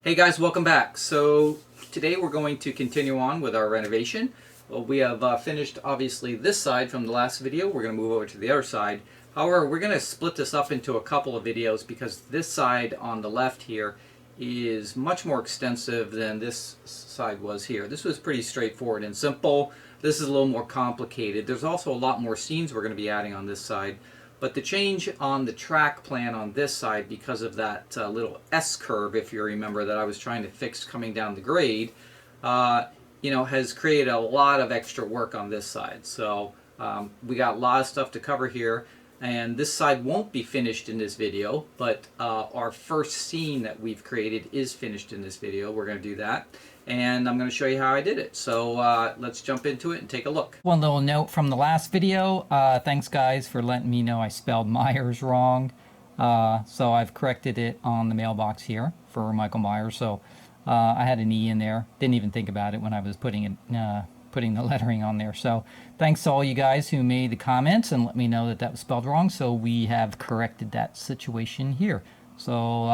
Hey guys, welcome back. So today we're going to continue on with our renovation. Well, we have finished obviously this side from the last video. We're going to move over to the other side. However, we're going to split this up into a couple of videos because this side on the left here is much more extensive than this side was here. This was pretty straightforward and simple. This is a little more complicated. There's also a lot more scenes we're going to be adding on this side. But the change on the track plan on this side, because of that little S curve, if you remember, that I was trying to fix coming down the grade, has created a lot of extra work on this side. So we got a lot of stuff to cover here. And this side won't be finished in this video, but our first scene that we've created is finished in this video. We're going to do that. And I'm going to show you how I did it. So let's jump into it and take a look. One little note from the last video. Thanks guys for letting me know I spelled Myers wrong. So I've corrected it on the mailbox here for Michael Myers. So I had an E in there. Didn't even think about it when I was putting the lettering on there. So thanks to all you guys who made the comments and let me know that that was spelled wrong. So we have corrected that situation here. So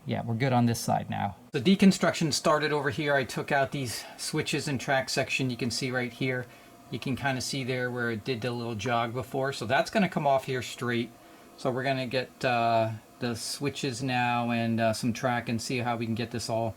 yeah, we're good on this side now. The deconstruction started over here. I took out these switches and track section. You can see right here. You can kind of see there where it did the little jog before. So that's going to come off here straight. So we're going to get the switches now and some track and see how we can get this all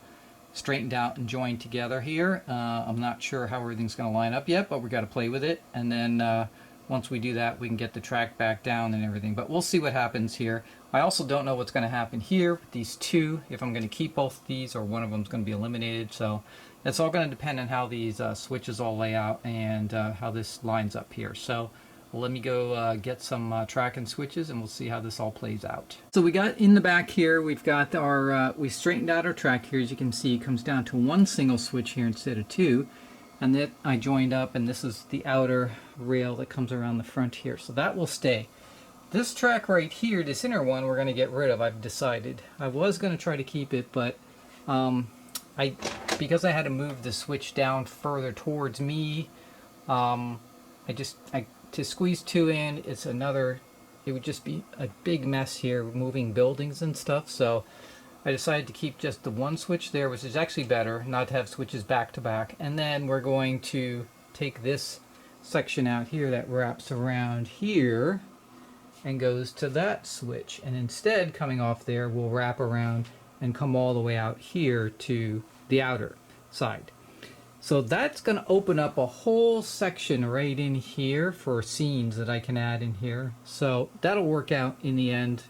straightened out and joined together here. I'm not sure how everything's going to line up yet, but we've got to play with it. And then once we do that, we can get the track back down and everything. But we'll see what happens here. I also don't know what's going to happen here with these two, if I'm going to keep both of these or one of them is going to be eliminated. So it's all going to depend on how these switches all lay out and how this lines up here. So let me go get some track and switches and we'll see how this all plays out. So we got in the back here, we've got our, we straightened out our track here. As you can see, it comes down to one single switch here instead of two. And that I joined up, and this is the outer rail that comes around the front here. So that will stay. This track right here, this inner one, we're going to get rid of, I've decided. I was going to try to keep it, but because I had to move the switch down further towards me, to squeeze two in, it would just be a big mess here, moving buildings and stuff. So I decided to keep just the one switch there, which is actually better, not to have switches back to back. And then we're going to take this section out here that wraps around here and goes to that switch. And instead, coming off there, we'll wrap around and come all the way out here to the outer side. So that's going to open up a whole section right in here for scenes that I can add in here. So that'll work out in the end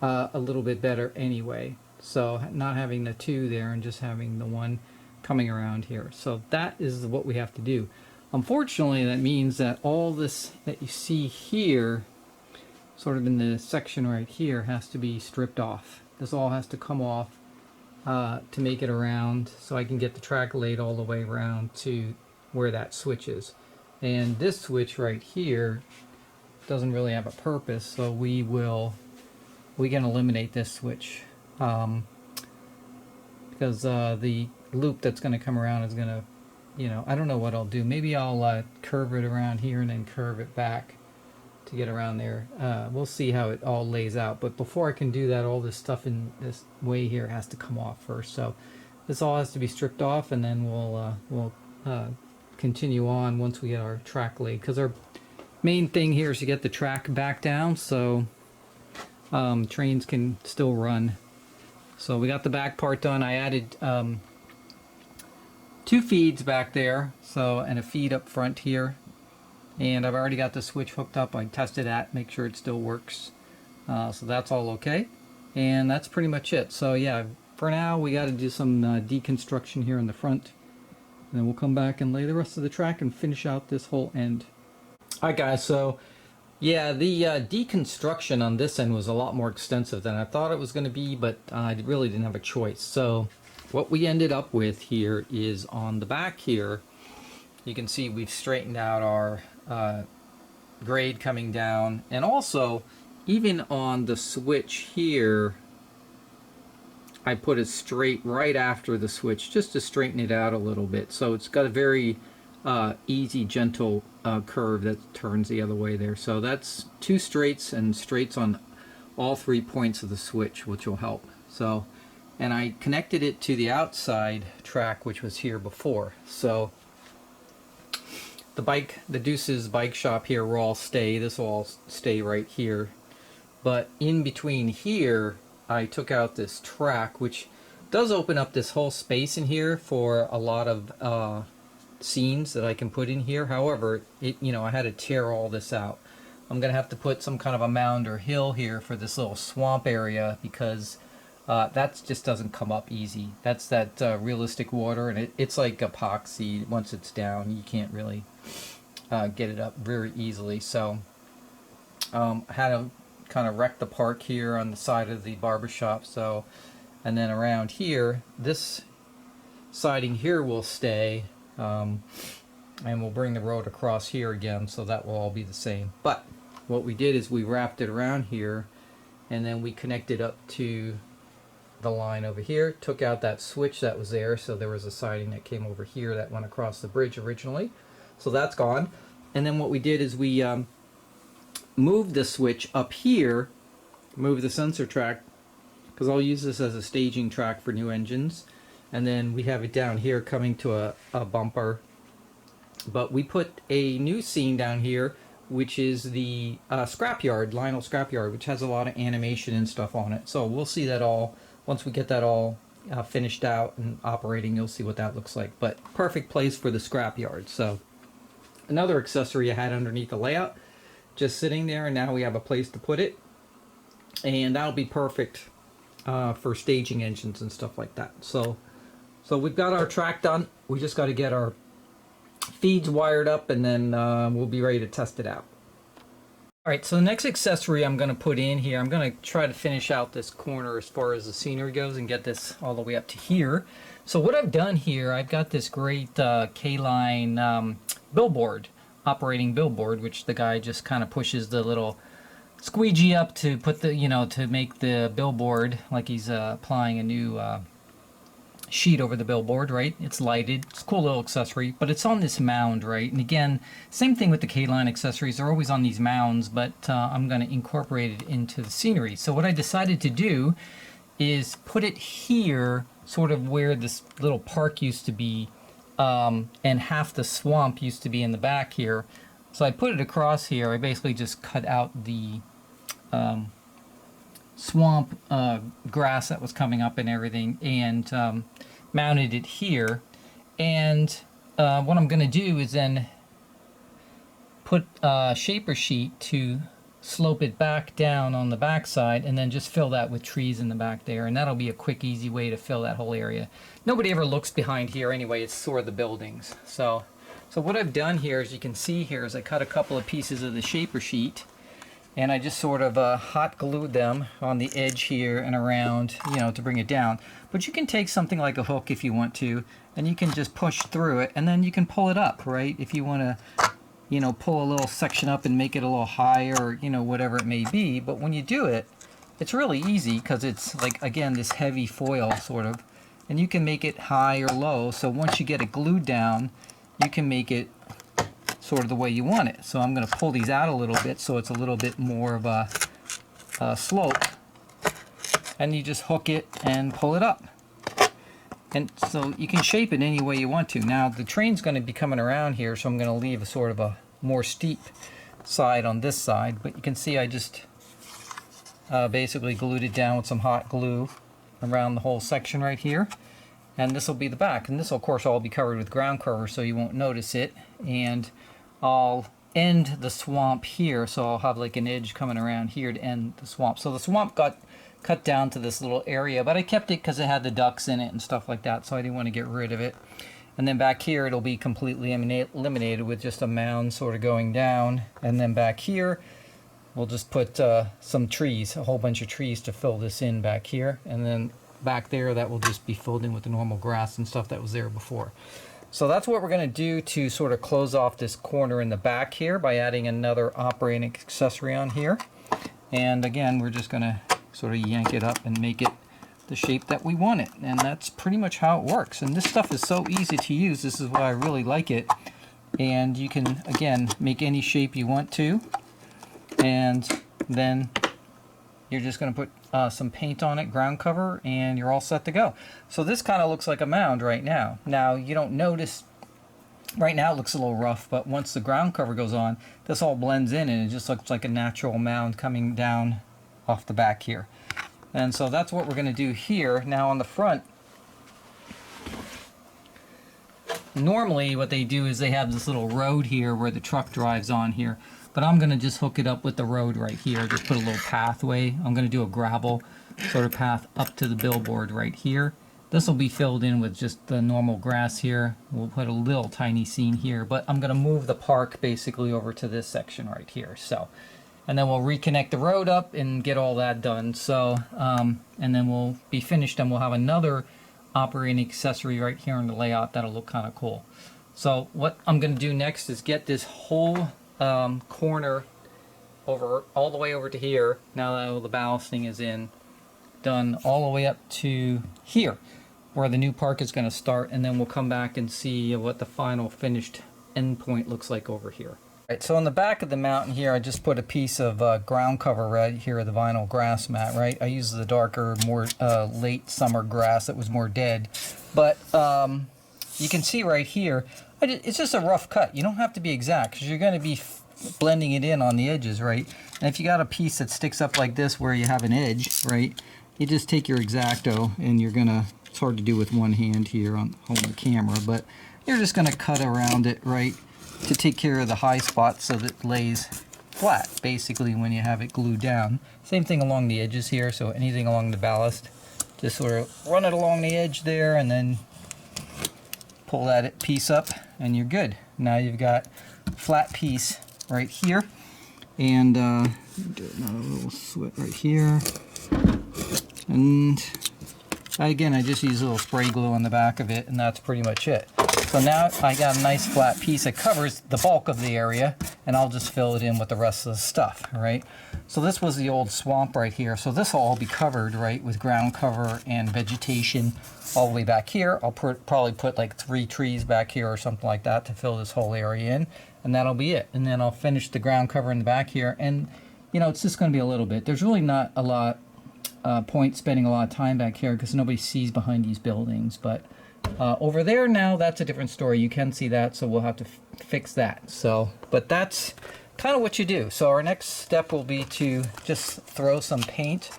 a little bit better anyway. So not having the two there and just having the one coming around here. So that is what we have to do. Unfortunately, that means that all this that you see here, sort of in the section right here, has to be stripped off. This all has to come off to make it around so I can get the track laid all the way around to where that switch is. And this switch right here doesn't really have a purpose, so we can eliminate this switch. Because the loop that's going to come around is going to, I don't know what I'll do. Maybe I'll curve it around here and then curve it back to get around there. We'll see how it all lays out. But before I can do that, all this stuff in this way here has to come off first. So this all has to be stripped off, and then we'll continue on once we get our track laid. Because our main thing here is to get the track back down so trains can still run. So we got the back part done. I added two feeds back there, and a feed up front here. And I've already got the switch hooked up. I tested that, make sure it still works. So that's all okay. And that's pretty much it. So yeah, for now we got to do some deconstruction here in the front. And then we'll come back and lay the rest of the track and finish out this whole end. Alright guys, so yeah, the deconstruction on this end was a lot more extensive than I thought it was going to be, but I really didn't have a choice. So what we ended up with here is on the back here, you can see we've straightened out our grade coming down, and also even on the switch here, I put it straight right after the switch just to straighten it out a little bit. So it's got a very easy, gentle curve that turns the other way there. So that's two straights and straights on all 3 points of the switch, which will help. So and I connected it to the outside track, which was here before. So the Deuce's bike shop here will all stay. This will all stay right here. But in between here, I took out this track, which does open up this whole space in here for a lot of scenes that I can put in here. However, I had to tear all this out. I'm gonna have to put some kind of a mound or hill here for this little swamp area, because that just doesn't come up easy. That's that realistic water, and it's like epoxy. Once it's down, you can't really get it up very easily. So I had to kind of wreck the park here on the side of the barbershop. So, and then around here, this siding here will stay, and we'll bring the road across here again, so that will all be the same. But what we did is we wrapped it around here, and then we connected up to the line over here, took out that switch that was there, so there was a siding that came over here that went across the bridge originally, so that's gone. And then what we did is we moved the switch up here, moved the sensor track, because I'll use this as a staging track for new engines, and then we have it down here coming to a bumper. But we put a new scene down here, which is the scrapyard, Lionel scrapyard, which has a lot of animation and stuff on it. So we'll see that all, once we get that all finished out and operating, you'll see what that looks like. But perfect place for the scrapyard. So another accessory I had underneath the layout, just sitting there, and now we have a place to put it. And that'll be perfect for staging engines and stuff like that. So we've got our track done. We just got to get our feeds wired up, and then we'll be ready to test it out. Alright, so the next accessory I'm going to put in here, I'm going to try to finish out this corner as far as the scenery goes and get this all the way up to here. So what I've done here, I've got this great K-line billboard, operating billboard, which the guy just kind of pushes the little squeegee up to put the, to make the billboard like he's applying a new sheet over the billboard, right? It's lighted. It's a cool little accessory, but it's on this mound, right? And again, same thing with the K-line accessories. They're always on these mounds, but I'm going to incorporate it into the scenery. So what I decided to do is put it here, sort of where this little park used to be, and half the swamp used to be in the back here. So I put it across here. I basically just cut out the swamp grass that was coming up and everything, and mounted it here. And what I'm going to do is then put a shaper sheet to slope it back down on the back side, and then just fill that with trees in the back there, and that'll be a quick, easy way to fill that whole area. Nobody ever looks behind here anyway. It's sort of the buildings. So what I've done here, as you can see here, is I cut a couple of pieces of the shaper sheet, and I just sort of hot glued them on the edge here and around, to bring it down. But you can take something like a hook if you want to, and you can just push through it, and then you can pull it up, right? If you want to, pull a little section up and make it a little higher, or, whatever it may be. But when you do it, it's really easy, because it's like, again, this heavy foil sort of, and you can make it high or low. So once you get it glued down, you can make it sort of the way you want it. So I'm going to pull these out a little bit so it's a little bit more of a slope, and you just hook it and pull it up. And so you can shape it any way you want to. Now the train's going to be coming around here, so I'm going to leave a sort of a more steep side on this side, but you can see I just basically glued it down with some hot glue around the whole section right here. And this will be the back, and this will of course all be covered with ground cover, so you won't notice it. And I'll end the swamp here, so I'll have like an edge coming around here to end the swamp. So the swamp got cut down to this little area, but I kept it because it had the ducks in it and stuff like that, so I didn't want to get rid of it. And then back here it'll be completely eliminated with just a mound sort of going down. And then back here we'll just put some trees, a whole bunch of trees to fill this in back here. And then back there that will just be filled in with the normal grass and stuff that was there before. So that's what we're going to do to sort of close off this corner in the back here by adding another operating accessory on here. And again, we're just going to sort of yank it up and make it the shape that we want it. And that's pretty much how it works. And this stuff is so easy to use. This is why I really like it. And you can, again, make any shape you want to. And then you're just going to put some paint on it, ground cover, and you're all set to go. So this kind of looks like a mound right now. Now you don't notice, right now it looks a little rough, but once the ground cover goes on, this all blends in and it just looks like a natural mound coming down off the back here. And so that's what we're going to do here. Now on the front, normally what they do is they have this little road here where the truck drives on here, but I'm going to just hook it up with the road right here, just put a little pathway. I'm going to do a gravel sort of path up to the billboard right here. This will be filled in with just the normal grass here. We'll put a little tiny scene here, but I'm going to move the park basically over to this section right here. So, and then we'll reconnect the road up and get all that done. So, and then we'll be finished and we'll have another operating accessory right here in the layout that'll look kind of cool. So what I'm going to do next is get this whole corner over all the way over to here, now that all the ballasting is in, done all the way up to here where the new park is going to start, and then we'll come back and see what the final finished endpoint looks like over here. Right, so on the back of the mountain here, I just put a piece of ground cover right here, the vinyl grass mat, right? I used the darker, more late summer grass that was more dead. But you can see right here, it's just a rough cut. You don't have to be exact because you're going to be blending it in on the edges, right? And if you got a piece that sticks up like this where you have an edge, right? You just take your X-Acto and you're going to, it's hard to do with one hand here on holding the camera, but you're just going to cut around it, right? To take care of the high spots so that it lays flat basically when you have it glued down. Same thing along the edges here, so anything along the ballast, just sort of run it along the edge there and then pull that piece up and you're good. Now you've got a flat piece right here, and do another little slit right here, and again I just use a little spray glue on the back of it, and that's pretty much it. So now I got a nice flat piece that covers the bulk of the area, and I'll just fill it in with the rest of the stuff, right? So this was the old swamp right here, so this will all be covered, right, with ground cover and vegetation all the way back here. I'll probably put like 3 trees back here or something like that to fill this whole area in, and that'll be it. And then I'll finish the ground cover in the back here, and you know, it's just going to be a little bit. There's really not a lot point spending a lot of time back here because nobody sees behind these buildings, but over there now, that's a different story. You can see that, so we'll have to fix that. So, but that's kind of what you do. So our next step will be to just throw some paint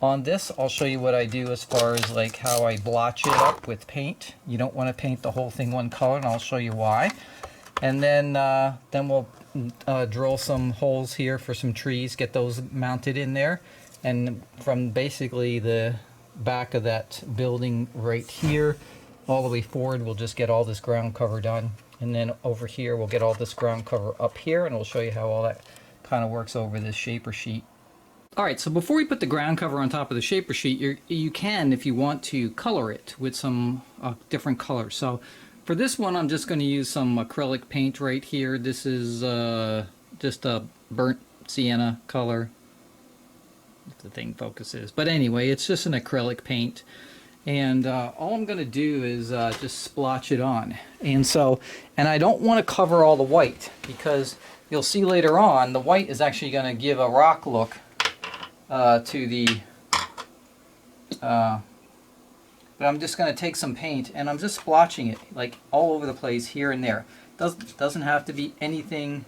on this. I'll show you what I do as far as like how I blotch it up with paint. You don't want to paint the whole thing one color, and I'll show you why. And then we'll drill some holes here for some trees, get those mounted in there, and from basically the back of that building right here all the way forward, we'll just get all this ground cover done, and then over here we'll get all this ground cover up here, and we'll show you how all that kind of works over this shaper sheet. Alright, so before we put the ground cover on top of the shaper sheet, you can, if you want to, color it with some different colors. So for this one, I'm just going to use some acrylic paint right here. This is just a burnt sienna color, if the thing focuses. But anyway, it's just an acrylic paint. And all I'm going to do is just splotch it on. And I don't want to cover all the white, because you'll see later on the white is actually going to give a rock look to the... but I'm just going to take some paint and I'm just splotching it like all over the place here and there. Doesn't have to be anything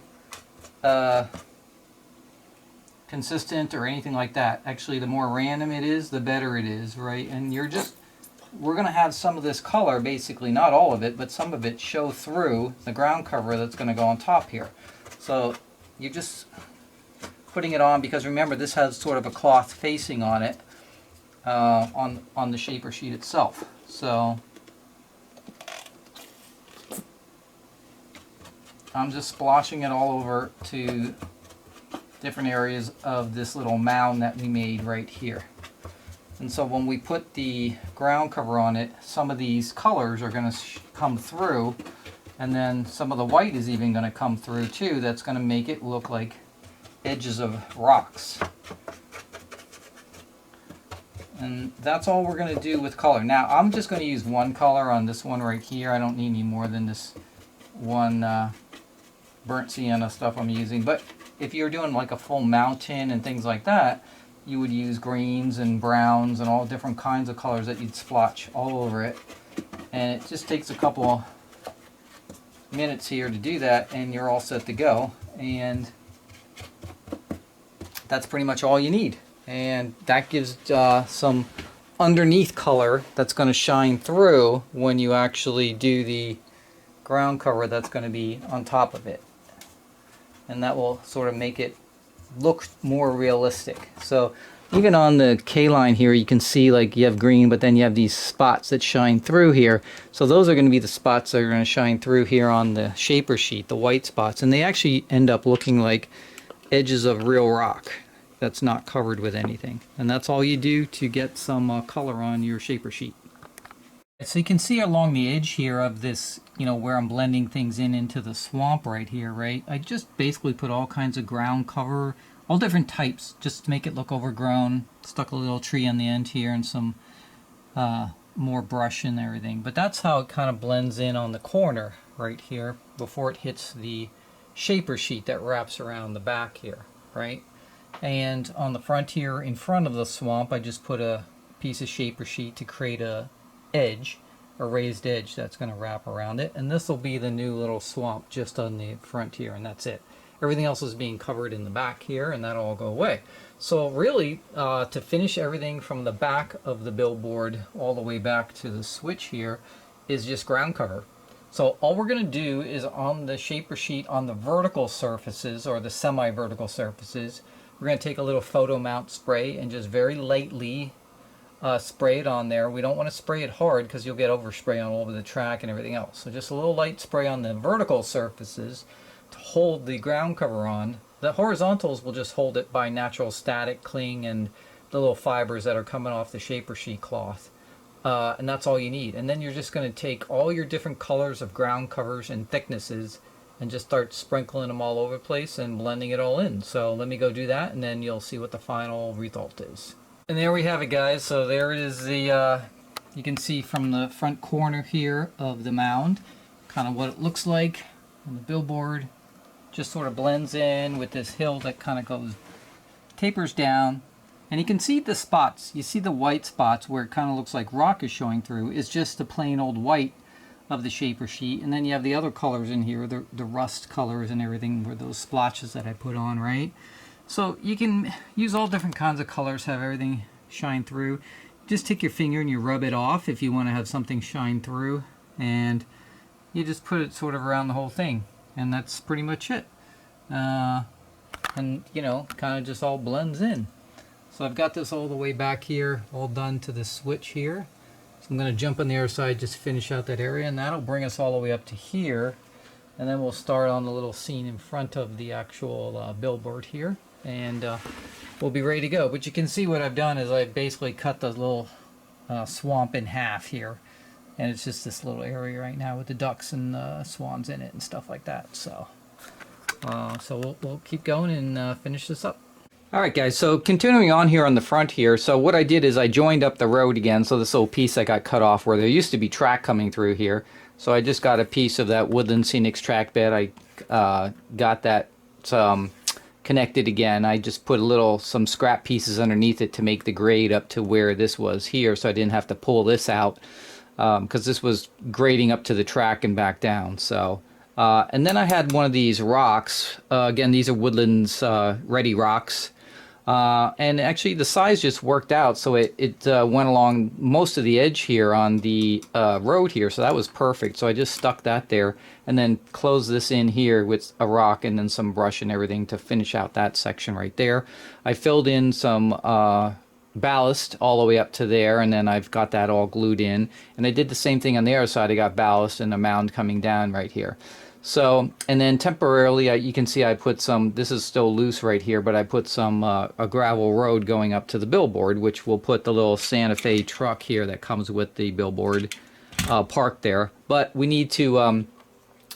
consistent or anything like that. Actually, the more random it is, the better it is, right? And we're going to have some of this color, basically, not all of it, but some of it show through the ground cover that's going to go on top here. So you're just putting it on, because remember, this has sort of a cloth facing on it, on the shaper sheet itself. So I'm just splotching it all over to different areas of this little mound that we made right here. And so when we put the ground cover on it, some of these colors are going to come through, and then some of the white is even going to come through too. That's going to make it look like edges of rocks. And that's all we're going to do with color. Now I'm just going to use one color on this one right here. I don't need any more than this one burnt sienna stuff I'm using. But if you're doing like a full mountain and things like that, you would use greens and browns and all different kinds of colors that you'd splotch all over it. And it just takes a couple minutes here to do that, and you're all set to go. And that's pretty much all you need. And that gives some underneath color that's going to shine through when you actually do the ground cover that's going to be on top of it. And that will sort of make it look more realistic. So even on the K-line here, you can see like you have green, but then you have these spots that shine through here. So those are going to be the spots that are going to shine through here on the shaper sheet, the white spots. And they actually end up looking like edges of real rock that's not covered with anything. And that's all you do to get some color on your shaper sheet. So you can see along the edge here of this, you know, where I'm blending things in into the swamp right here, right? I just basically put all kinds of ground cover, all different types, just to make it look overgrown. Stuck a little tree on the end here and some more brush and everything. But that's how it kind of blends in on the corner right here before it hits the shaper sheet that wraps around the back here, right? And on the front here, in front of the swamp, I just put a piece of shaper sheet to create a edge, a raised edge that's going to wrap around it. And this will be the new little swamp just on the front here, and that's it. Everything else is being covered in the back here, and that'll all go away. So really, to finish everything from the back of the billboard all the way back to the switch here is just ground cover. So all we're going to do is on the shaper sheet on the vertical surfaces or the semi-vertical surfaces, we're going to take a little photo mount spray and just very lightly spray it on there. We don't want to spray it hard because you'll get overspray on all over the track and everything else. So just a little light spray on the vertical surfaces to hold the ground cover on. The horizontals will just hold it by natural static cling and the little fibers that are coming off the shaper sheet cloth. And that's all you need. And then you're just going to take all your different colors of ground covers and thicknesses and just start sprinkling them all over the place and blending it all in. So let me go do that, and then you'll see what the final result is. And there we have it, guys. So there it is, the you can see from the front corner here of the mound kind of what it looks like on the billboard. Just sort of blends in with this hill that kind of goes, tapers down. And you can see the spots. You see the white spots where it kind of looks like rock is showing through. It's just the plain old white of the shaper sheet. And then you have the other colors in here, the rust colors and everything, were those splotches that I put on, right? So you can use all different kinds of colors, have everything shine through. Just take your finger and you rub it off if you want to have something shine through. And you just put it sort of around the whole thing. And that's pretty much it. And, you know, kind of just all blends in. So I've got this all the way back here, all done to the switch here. So I'm going to jump on the other side, just finish out that area, and that'll bring us all the way up to here. And then we'll start on the little scene in front of the actual billboard here. And we'll be ready to go. But you can see what I've done is I basically cut the little swamp in half here. And it's just this little area right now with the ducks and swans in it and stuff like that. So we'll keep going and finish this up. Alright guys, so continuing on here on the front here, so what I did is I joined up the road again, so this little piece that got cut off where there used to be track coming through here. So I just got a piece of that Woodland Scenic track bed. I got that connected again. I just put some scrap pieces underneath it to make the grade up to where this was here, so I didn't have to pull this out because this was grading up to the track and back down. So and then I had one of these rocks. Again, these are Woodland's ready rocks. And actually the size just worked out, so it went along most of the edge here on the road here, so that was perfect. So I just stuck that there and then closed this in here with a rock and then some brush and everything to finish out that section right there. I filled in some ballast all the way up to there, and then I've got that all glued in. And I did the same thing on the other side. I got ballast and a mound coming down right here. So, and then temporarily, you can see I put some, this is still loose right here, but I put some, a gravel road going up to the billboard, which will put the little Santa Fe truck here that comes with the billboard parked there. But we need to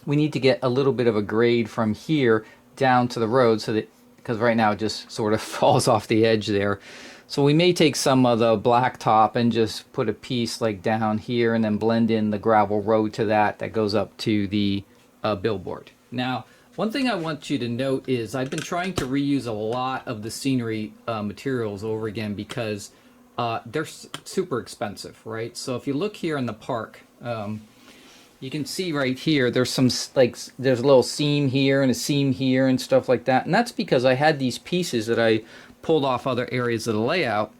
get a little bit of a grade from here down to the road, so that, because right now it just sort of falls off the edge there. So we may take some of the blacktop and just put a piece like down here and then blend in the gravel road to that goes up to the billboard. Now, One thing I want you to note is I've been trying to reuse a lot of the scenery materials over again because they're super expensive, right? So if you look here in the park, you can see right here, there's some, like, there's a little seam here and a seam here and stuff like that. And that's because I had these pieces that I pulled off other areas of the layout.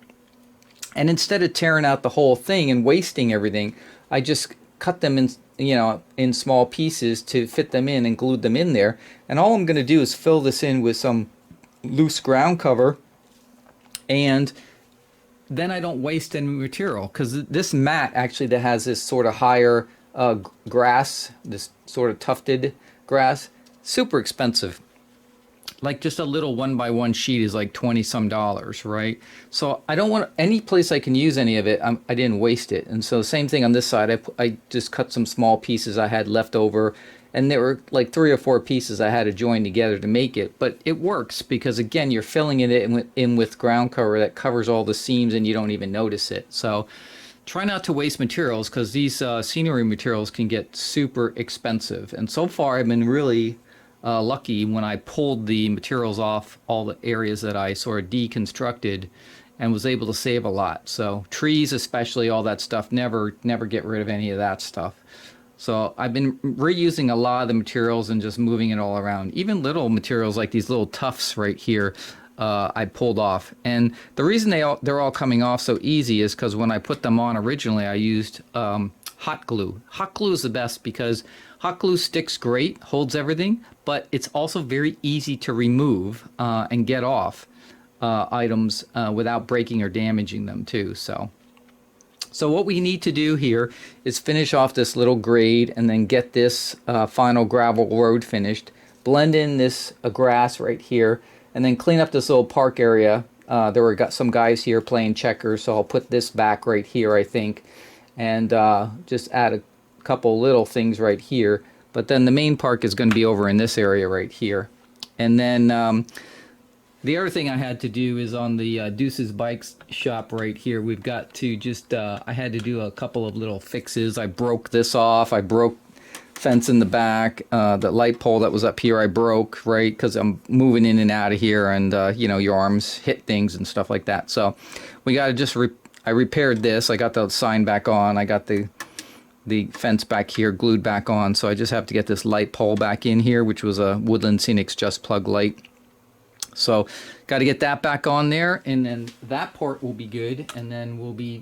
And instead of tearing out the whole thing and wasting everything, I just cut them in, you know, in small pieces to fit them in and glued them in there. And all I'm going to do is fill this in with some loose ground cover, and then I don't waste any material, because this mat actually that has this sort of higher grass, this sort of tufted grass, super expensive. Like just a little 1x1 sheet is like $20 some, right? So I don't want any place I can use any of it. I didn't waste it. And so same thing on this side. I just cut some small pieces I had left over, and there were like 3 or 4 pieces I had to join together to make it. But it works because, again, you're filling it in with ground cover that covers all the seams and you don't even notice it. So try not to waste materials, because these scenery materials can get super expensive. And so far I've been really lucky when I pulled the materials off all the areas that I sort of deconstructed, and was able to save a lot. So trees especially, all that stuff, never get rid of any of that stuff. So I've been reusing a lot of the materials and just moving it all around. Even little materials like these little tufts right here, I pulled off. And the reason they're all coming off so easy is because when I put them on originally, I used hot glue. Hot glue is the best because hot glue sticks great, holds everything, but it's also very easy to remove and get off items without breaking or damaging them too. So what we need to do here is finish off this little grade and then get this final gravel road finished, blend in this grass right here, and then clean up this little park area. There were some guys here playing checkers, so I'll put this back right here, I think, and just add a couple little things right here. But then the main park is going to be over in this area right here. And then the other thing I had to do is on the Deuce's Bikes shop right here, we've got to just, I had to do a couple of little fixes. I broke this off. I broke fence in the back. The light pole that was up here I broke, right, because I'm moving in and out of here, and you know, your arms hit things and stuff like that. So we got to just, I repaired this. I got the sign back on. I got the fence back here glued back on. So I just have to get this light pole back in here, which was a Woodland Scenic's Just Plug light. So got to get that back on there, and then that part will be good, and then we'll be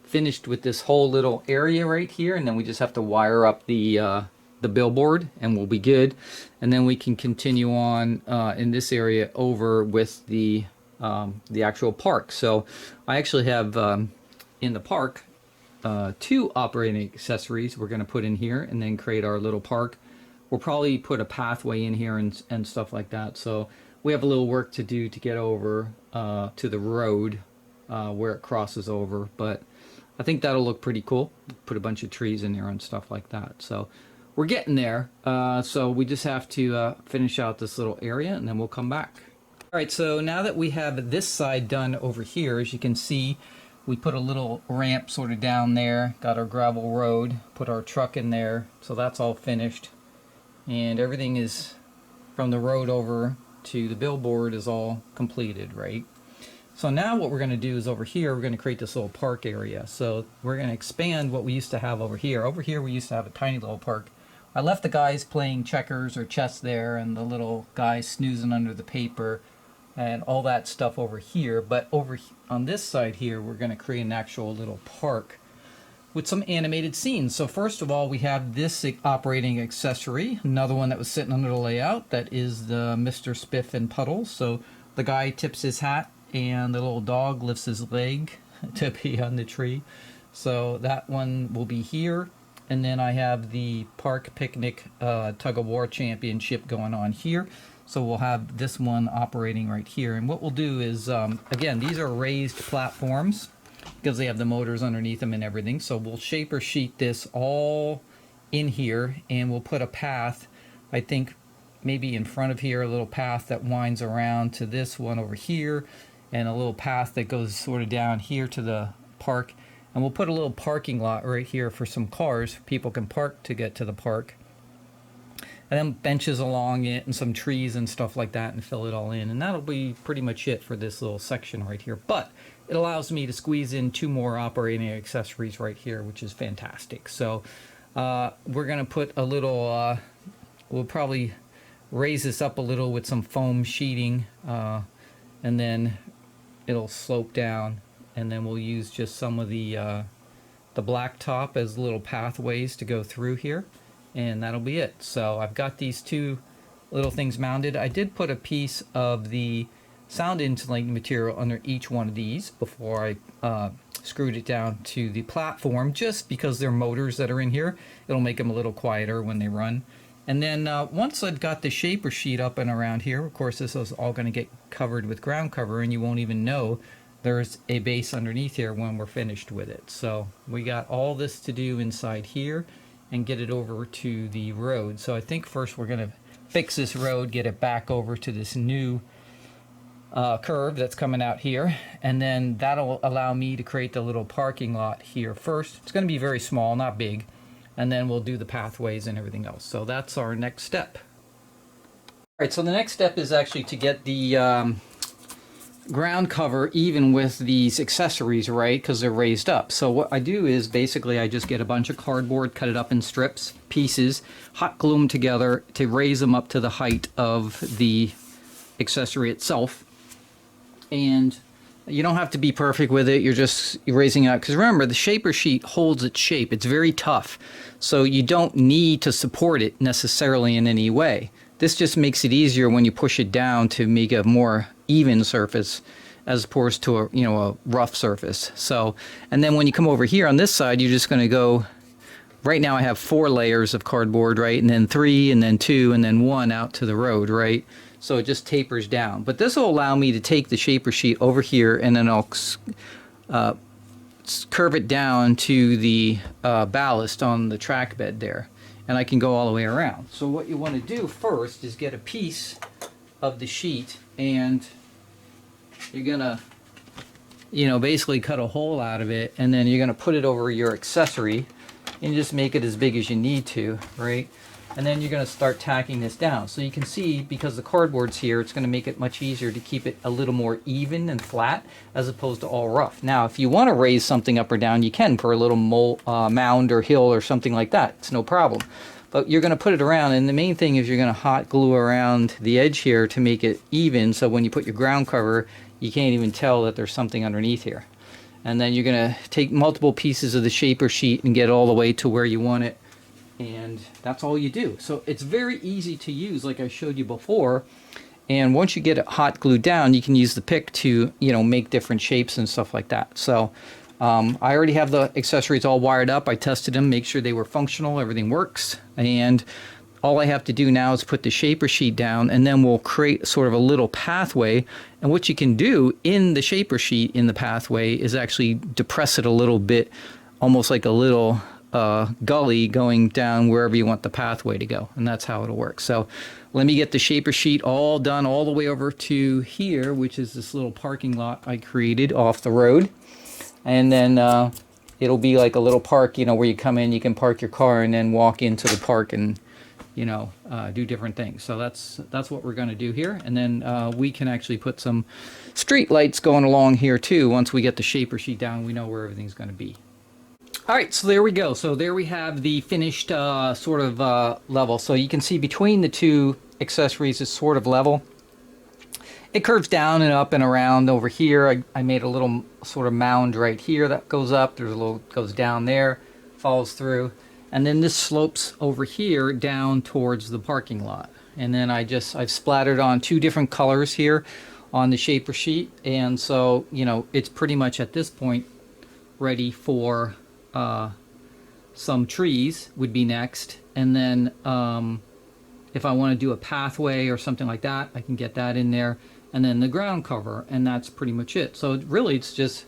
finished with this whole little area right here, and then we just have to wire up the billboard, and we'll be good. And then we can continue on in this area over with the actual park. So I actually have in the park 2 operating accessories we're going to put in here, and then create our little park. We'll probably put a pathway in here and stuff like that. So we have a little work to do to get over to the road where it crosses over. But I think that'll look pretty cool. Put a bunch of trees in there and stuff like that. So we're getting there. So we just have to finish out this little area, and then we'll come back. All right, so now that we have this side done over here, as you can see, we put a little ramp sort of down there, got our gravel road, put our truck in there. So that's all finished. And everything is from the road over to the billboard is all completed, right? So now what we're going to do is over here, we're going to create this little park area. So we're going to expand what we used to have over here. Over here we used to have a tiny little park. I left the guys playing checkers or chess there, and the little guys snoozing under the paper and all that stuff over here. But over on this side here, we're going to create an actual little park with some animated scenes. So first of all, we have this operating accessory, another one that was sitting under the layout, that is the Mr. Spiff and Puddles. So the guy tips his hat and the little dog lifts his leg to be on the tree. So that one will be here. And then I have the Park Picnic Tug of War Championship going on here. So we'll have this one operating right here. And what we'll do is, again, these are raised platforms, because they have the motors underneath them and everything. So we'll shaper sheet this all in here, and we'll put a path, I think maybe in front of here, a little path that winds around to this one over here, and a little path that goes sort of down here to the park. And we'll put a little parking lot right here for some cars. People can park to get to the park. and then benches along it and some trees and stuff like that and fill it all in. And that'll be pretty much it for this little section right here. But it allows me to squeeze in 2 more operating accessories right here, which is fantastic. So we're going to put a little, we'll probably raise this up a little with some foam sheeting, and then it'll slope down. And then we'll use just some of the blacktop as little pathways to go through here. And that'll be it. So I've got these 2 little things mounted. I did put a piece of the sound insulating material under each one of these before I screwed it down to the platform, just because they're motors that are in here. It'll make them a little quieter when they run. And then once I've got the shaper sheet up and around here, of course this is all going to get covered with ground cover, and you won't even know there's a base underneath here when we're finished with it. So we got all this to do inside here and get it over to the road. So I think first we're going to fix this road, get it back over to this new curve that's coming out here, and then that'll allow me to create the little parking lot here first. It's going to be very small, not big, and then we'll do the pathways and everything else. So that's our next step. All right, so the next step is actually to get the ground cover even with these accessories, right, because they're raised up. So what I do is basically I just get a bunch of cardboard, cut it up in strips, pieces, hot glue them together to raise them up to the height of the accessory itself. And you don't have to be perfect with it, you're raising it up, because remember, the shaper sheet holds its shape. It's very tough, so you don't need to support it necessarily in any way. This just makes it easier when you push it down to make a more even surface as opposed to a rough surface. So, and then when you come over here on this side, you're just going to go, right now I have 4 layers of cardboard, right, and then 3 and then 2 and then 1 out to the road, right? So it just tapers down. But this will allow me to take the shaper sheet over here, and then I'll curve it down to the ballast on the track bed there, and I can go all the way around. So what you want to do first is get a piece of the sheet, and you're gonna basically cut a hole out of it, and then you're gonna put it over your accessory and just make it as big as you need to, right? And then you're going to start tacking this down. So you can see, because the cardboard's here, it's going to make it much easier to keep it a little more even and flat as opposed to all rough. Now, if you want to raise something up or down, you can for a little mound or hill or something like that. It's no problem. But you're going to put it around, and the main thing is you're going to hot glue around the edge here to make it even, so when you put your ground cover, you can't even tell that there's something underneath here. And then you're going to take multiple pieces of the shaper sheet and get it all the way to where you want it. And that's all you do. So it's very easy to use, like I showed you before. And once you get it hot glued down, you can use the pick to make different shapes and stuff like that. So I already have the accessories all wired up. I tested them, make sure they were functional, everything works. And all I have to do now is put the shaper sheet down, and then we'll create sort of a little pathway. And what you can do in the shaper sheet in the pathway is actually depress it a little bit, almost like a little gully going down wherever you want the pathway to go, and that's how it'll work. So let me get the shaper sheet all done all the way over to here, which is this little parking lot I created off the road, and then it'll be like a little park, where you come in, you can park your car and then walk into the park and do different things. So that's what we're going to do here, and then we can actually put some street lights going along here too. Once we get the shaper sheet down, we know where everything's going to be. Alright, so there we go. So there we have the finished sort of level. So you can see between the 2 accessories is sort of level. It curves down and up and around over here. I made a little sort of mound right here that goes up. There's a little goes down there, falls through. And then this slopes over here down towards the parking lot. And then I've splattered on 2 different colors here on the shaper sheet. And so, it's pretty much at this point ready for some trees would be next, and then if I want to do a pathway or something like that, I can get that in there, and then the ground cover, and that's pretty much it. So really it's just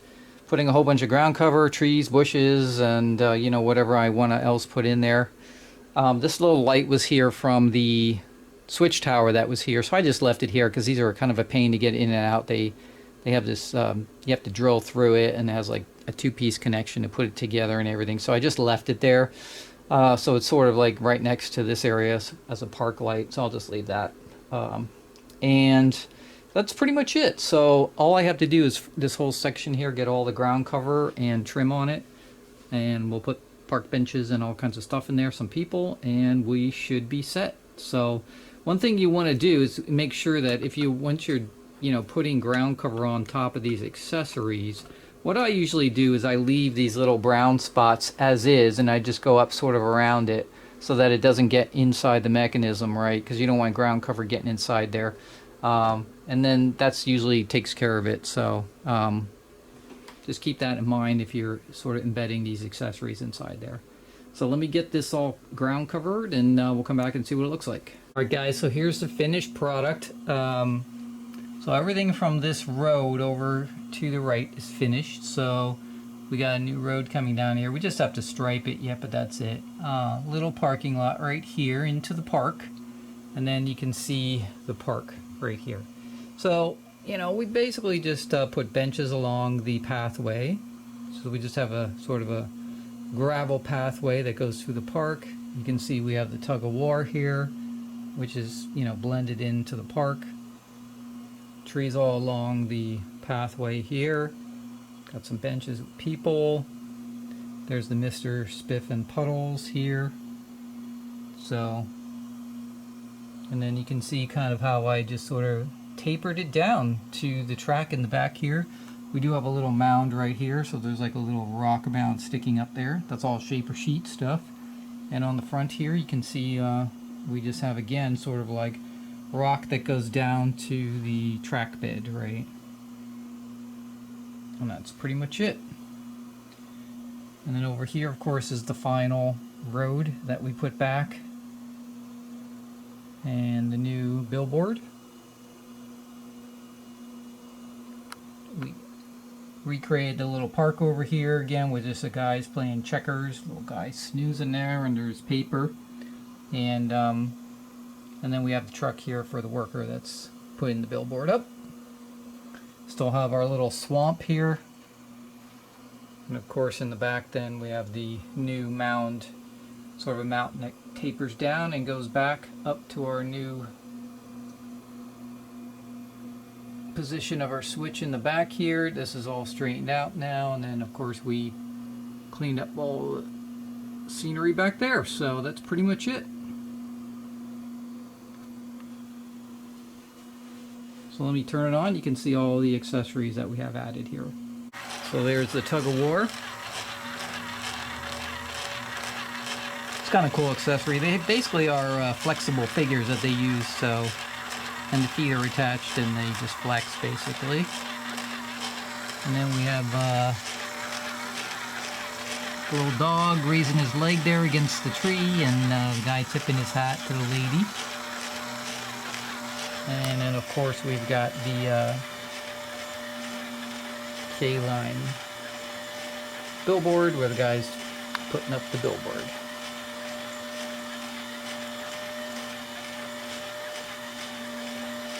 putting a whole bunch of ground cover, trees, bushes, and whatever I want to else put in there. This little light was here from the switch tower that was here, so I just left it here because these are kind of a pain to get in and out. They have this, you have to drill through it, and it has like a 2-piece connection to put it together and everything. So I just left it there. So it's sort of like right next to this area as a park light. So I'll just leave that. And that's pretty much it. So all I have to do is this whole section here, get all the ground cover and trim on it. And we'll put park benches and all kinds of stuff in there, some people, and we should be set. So one thing you want to do is make sure that once you're putting ground cover on top of these accessories, what I usually do is I leave these little brown spots as is, and I just go up sort of around it so that it doesn't get inside the mechanism, right? Because you don't want ground cover getting inside there. And then that's usually takes care of it. So just keep that in mind if you're sort of embedding these accessories inside there. So let me get this all ground covered, and we'll come back and see what it looks like. All right, guys, so here's the finished product. So everything from this road over to the right is finished. So we got a new road coming down here. We just have to stripe it yet, but that's it. Little parking lot right here into the park. And then you can see the park right here. So, we basically just put benches along the pathway. So we just have a sort of a gravel pathway that goes through the park. You can see we have the tug of war here, which is, blended into the park. Trees all along the pathway here. Got some benches with people. There's the Mr. Spiff and Puddles here. So, and then you can see kind of how I just sort of tapered it down to the track in the back here. We do have a little mound right here, so there's like a little rock mound sticking up there. That's all shaper sheet stuff. And on the front here you can see we just have, again, sort of like rock that goes down to the track bed, right? And that's pretty much it. And then over here, of course, is the final road that we put back, and the new billboard. We recreated the little park over here again with just the guys playing checkers, little guy snoozing there under his paper, and then we have the truck here for the worker that's putting the billboard up. Still have our little swamp here, and of course in the back then we have the new mound, sort of a mountain that tapers down and goes back up to our new position of our switch in the back here. This is all straightened out now, and then of course we cleaned up all the scenery back there. So that's pretty much it. So let me turn it on. You can see all the accessories that we have added here. So there's the tug of war. It's kind of cool accessory. They basically are flexible figures that they use, so, and the feet are attached and they just flex basically. And then we have a little dog raising his leg there against the tree, and the guy tipping his hat to the lady. And then of course we've got the K-line billboard where the guy's putting up the billboard.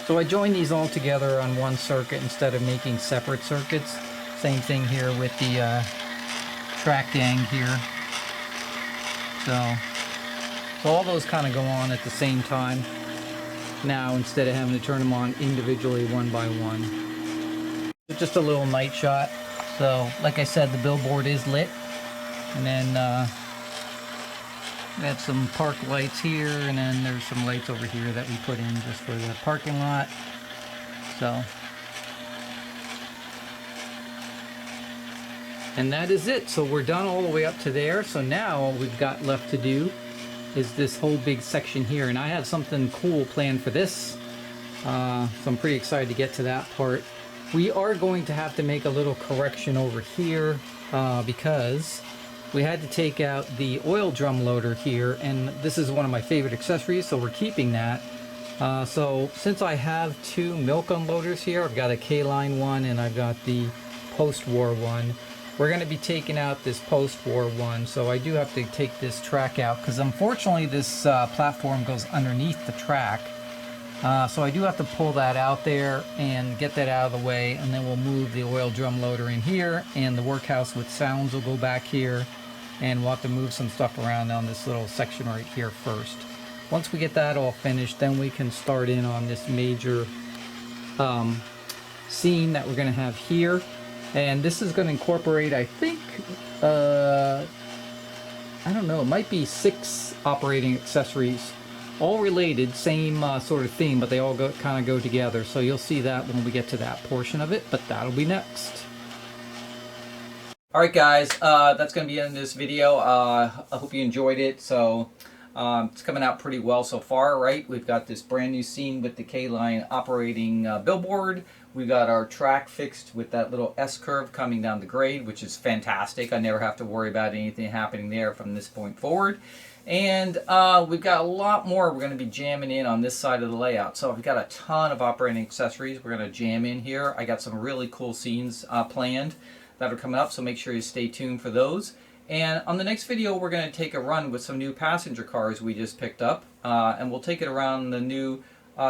So I joined these all together on one circuit instead of making separate circuits. Same thing here with the track gang here. So all those kind of go on at the same time now, instead of having to turn them on individually one by one. Just a little night shot. So like I said, the billboard is lit, and then we have some park lights here, and then there's some lights over here that we put in just for the parking lot. So, and that is it. So we're done all the way up to there. So now all we've got left to do is this whole big section here, and I have something cool planned for this. So I'm pretty excited to get to that part. We are going to have to make a little correction over here because we had to take out the oil drum loader here, and this is one of my favorite accessories, so we're keeping that. So since I have two milk unloaders here, I've got a K-line one and I've got the post-war one. We're going to be taking out this post-war one, so I do have to take this track out because unfortunately this platform goes underneath the track. So I do have to pull that out there and get that out of the way, and then we'll move the oil drum loader in here, and the workhouse with sounds will go back here. and we'll have to move some stuff around on this little section right here first. Once we get that all finished, then we can start in on this major scene that we're going to have here. And this is going to incorporate, I think, I don't know, it might be 6 operating accessories, all related, same sort of theme, but they all kind of go together. So you'll see that when we get to that portion of it, but that'll be next. Alright guys, that's going to be the end of this video. I hope you enjoyed it. So it's coming out pretty well so far, right? We've got this brand new scene with the K-line operating billboard. We've got our track fixed with that little S-curve coming down the grade, which is fantastic. I never have to worry about anything happening there from this point forward. And we've got a lot more we're going to be jamming in on this side of the layout. So we've got a ton of operating accessories we're going to jam in here. I got some really cool scenes planned that are coming up, so make sure you stay tuned for those. And on the next video, we're going to take a run with some new passenger cars we just picked up, and we'll take it around the new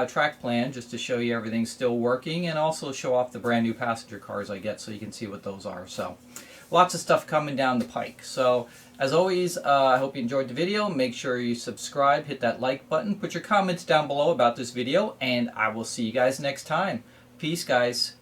track plan just to show you everything's still working, and also show off the brand new passenger cars I get so you can see what those are. So lots of stuff coming down the pike. So as always, I hope you enjoyed the video. Make sure you subscribe, hit that like button, put your comments down below about this video, and I will see you guys next time. Peace, guys.